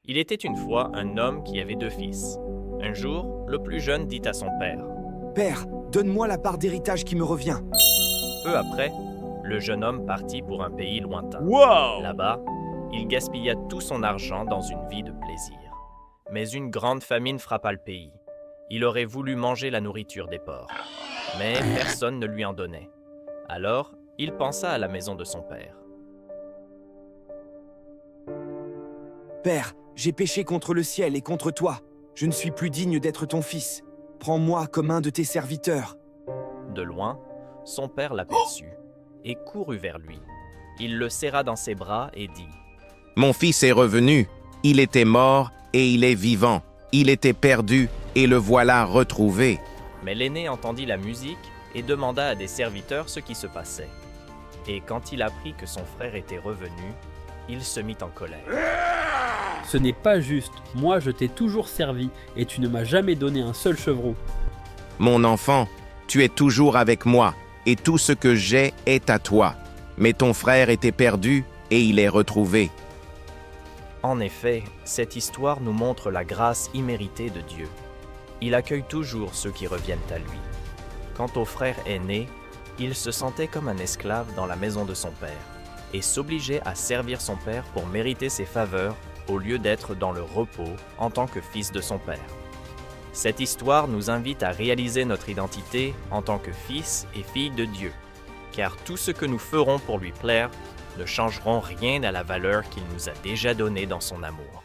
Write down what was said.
Il était une fois un homme qui avait 2 fils. Un jour, le plus jeune dit à son père. « Père, donne-moi la part d'héritage qui me revient. » Peu après, le jeune homme partit pour un pays lointain. Wow! Là-bas, il gaspilla tout son argent dans une vie de plaisir. Mais une grande famine frappa le pays. Il aurait voulu manger la nourriture des porcs, mais personne ne lui en donnait. Alors, il pensa à la maison de son père. « Père, j'ai péché contre le ciel et contre toi. Je ne suis plus digne d'être ton fils. Prends-moi comme un de tes serviteurs. » De loin, son père l'aperçut et courut vers lui. Il le serra dans ses bras et dit « Mon fils est revenu. Il était mort et il est vivant. Il était perdu et le voilà retrouvé. » Mais l'aîné entendit la musique et demanda à des serviteurs ce qui se passait. Et quand il apprit que son frère était revenu, il se mit en colère. « Ce n'est pas juste. Moi, je t'ai toujours servi et tu ne m'as jamais donné un seul chevreau. »« Mon enfant, tu es toujours avec moi et tout ce que j'ai est à toi. Mais ton frère était perdu et il est retrouvé. » En effet, cette histoire nous montre la grâce imméritée de Dieu. Il accueille toujours ceux qui reviennent à lui. Quant au frère aîné, il se sentait comme un esclave dans la maison de son père et s'obligeait à servir son père pour mériter ses faveurs au lieu d'être dans le repos en tant que fils de son père. Cette histoire nous invite à réaliser notre identité en tant que fils et filles de Dieu, car tout ce que nous ferons pour lui plaire ne changeront rien à la valeur qu'il nous a déjà donnée dans son amour.